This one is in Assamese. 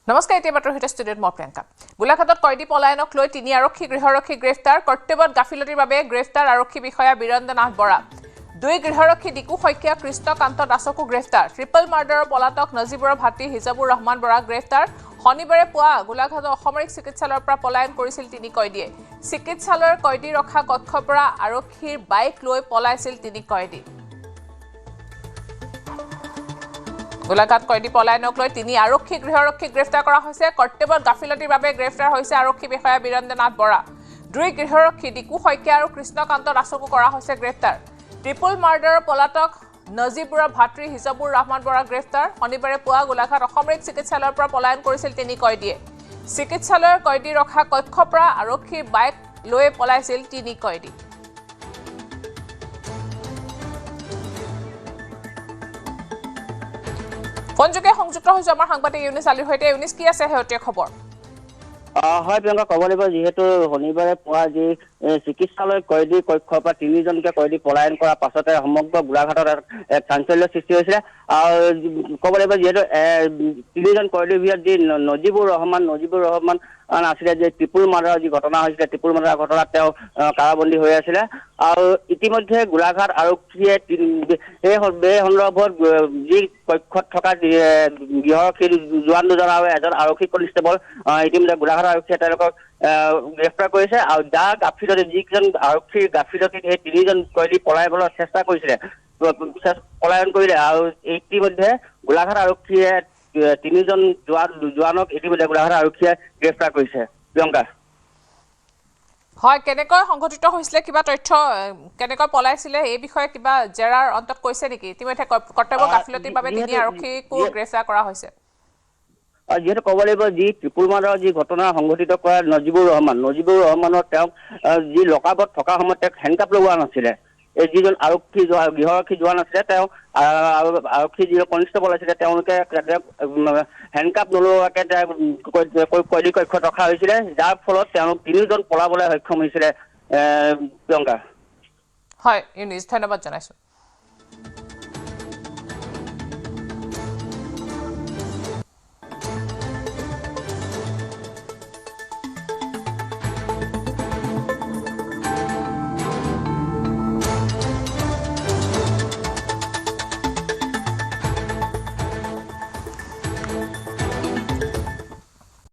নমস্কাৰ এতিয়া বাতৰ সৈতে ষ্টুডিঅ'ত মই প্ৰিয়ংকা গোলাঘাটত কয়দী পলায়নক লৈ তিনি আৰক্ষী গৃহৰক্ষী গ্ৰেফতাৰ কৰ্তব্যত গাফিলতিৰ বাবে গ্ৰেফতাৰ আৰক্ষী বিষয়া বীৰেন্দ্ৰনাথ বৰা দুই গৃহৰক্ষী ডিকু শইকীয়া কৃষ্ণকান্ত দাসকো গ্ৰেফতাৰ ট্ৰিপল মাৰ্ডাৰৰ পলাতক নজিবুৰৰ ভাতৃ হিজাবুৰ ৰহমান বৰা গ্ৰেফতাৰ শনিবাৰে পুৱা গোলাঘাটৰ অসামৰিক চিকিৎসালয়ৰ পৰা পলায়ন কৰিছিল তিনি কয়দীয়ে চিকিৎসালয়ৰ কয়দী ৰখা কক্ষৰ পৰা আৰক্ষীৰ বাইক লৈ পলাইছিল তিনি কয়দী গোলাঘাট কয়দী পলায়নক লৈ তিনি আৰক্ষী গৃহৰক্ষী গ্ৰেফতাৰ কৰা হৈছে কৰ্তব্যত গাফিলতিৰ বাবে গ্ৰেফতাৰ হৈছে আৰক্ষী বিষয়া বীৰেন্দ্ৰনাথ বৰা দুই গৃহৰক্ষী ডিকু শইকীয়া আৰু কৃষ্ণকান্ত দাসকো কৰা হৈছে গ্ৰেফতাৰ ট্ৰিপল মাৰ্ডাৰৰ পলাতক নজিবুৰৰ ভাতৃ হিজাবুৰ ৰহমান বৰা গ্ৰেফতাৰ শনিবাৰে পুৱা গোলাঘাট অসামৰিক চিকিৎসালয়ৰ পৰা পলায়ন কৰিছিল তিনি কয়দীয়ে চিকিৎসালয়ৰ কয়দী ৰখা কক্ষৰ পৰা আৰক্ষীৰ বাইক লৈ পলাইছিল তিনি কয়দী ফোনযোগে সংযুক্ত হৈছে আমাৰ সাংবাদিক ইউনিছ আলীৰ সৈতে ইউনিছ কি আছে হেয়তীয়া খবৰ হয় প্ৰিয়ংকা ক'ব লাগিব যিহেতু শনিবাৰে পুৱা যি চিকিৎসালয় কয়দী কক্ষৰ পৰা তিনিজনকে কয়দী পলায়ন কৰাৰ পাছতে সমগ্ৰ গোলাঘাটত এক চাঞ্চল্যৰ সৃষ্টি হৈছিলে আৰু ক'ব লাগিব যিহেতু তিনিজন কয়দীৰ ভিতৰত যি নজিবুৰ ৰহমান আছিলে যে ট্ৰিপল মাৰ্ডাৰৰ যি ঘটনা হৈছিলে ট্ৰিপল মাৰ্ডাৰৰ ঘটনাত তেওঁ কাৰাবন্দী হৈ আছিলে আৰু ইতিমধ্যে গোলাঘাট আৰক্ষীয়ে এই সন্দৰ্ভত যি কক্ষত থকা গৃহৰক্ষী জোৱান দুজন আৰু এজন আৰক্ষী কনিষ্টেবল ইতিমধ্যে গোলাঘাট আৰক্ষীয়ে তেওঁলোকক গ্ৰেফতাৰ কৰিছে আৰু যাৰ গাফিলতি যিকেইজন আৰক্ষীৰ গাফিলতিত এই তিনিজন কয়দী পলাইবলৈ চেষ্টা কৰিছিলে পলায়ন কৰিলে আৰু ইতিমধ্যে গোলাঘাট আৰক্ষীয়ে তিনিজন জোৱানক ইতিমধ্যে গোলাঘাট আৰক্ষীয়ে গ্ৰেফতাৰ কৰিছে প্ৰিয়ংকা হয় কেনেকৈ সংঘটিত হৈছিলে কিবা তথ্য কেনেকৈ পলাইছিলে এই বিষয়ে কিবা জেৰাৰ অন্তত কৈছে নেকি ইতিমধ্যে কৰ্তব্য গাফিলতিৰ বাবে তিনি আৰক্ষীকো গ্ৰেফতাৰ কৰা হৈছে যিহেতু ক'ব লাগিব যি ট্ৰিপল মাৰ্ডাৰৰ যি ঘটনা সংঘটিত কৰা নজিবুৰ ৰহমানৰ তেওঁক যি লকআপত থকা সময়ত তেওঁক হেণ্ডকাপ লগোৱা নাছিলে এই যিজন গৃহৰক্ষী জোৱান আছিলে তেওঁ আৰক্ষী যি কনিষ্টেবল আছিলে তেওঁলোকে হেণ্ডকাপ নলোৱাকে কয়দী কক্ষত ৰখা হৈছিলে যাৰ ফলত তেওঁলোক তিনিজন পলাবলৈ সক্ষম হৈছিলে প্ৰিয়ংকা হয় ইউনিছ ধন্যবাদ জনাইছো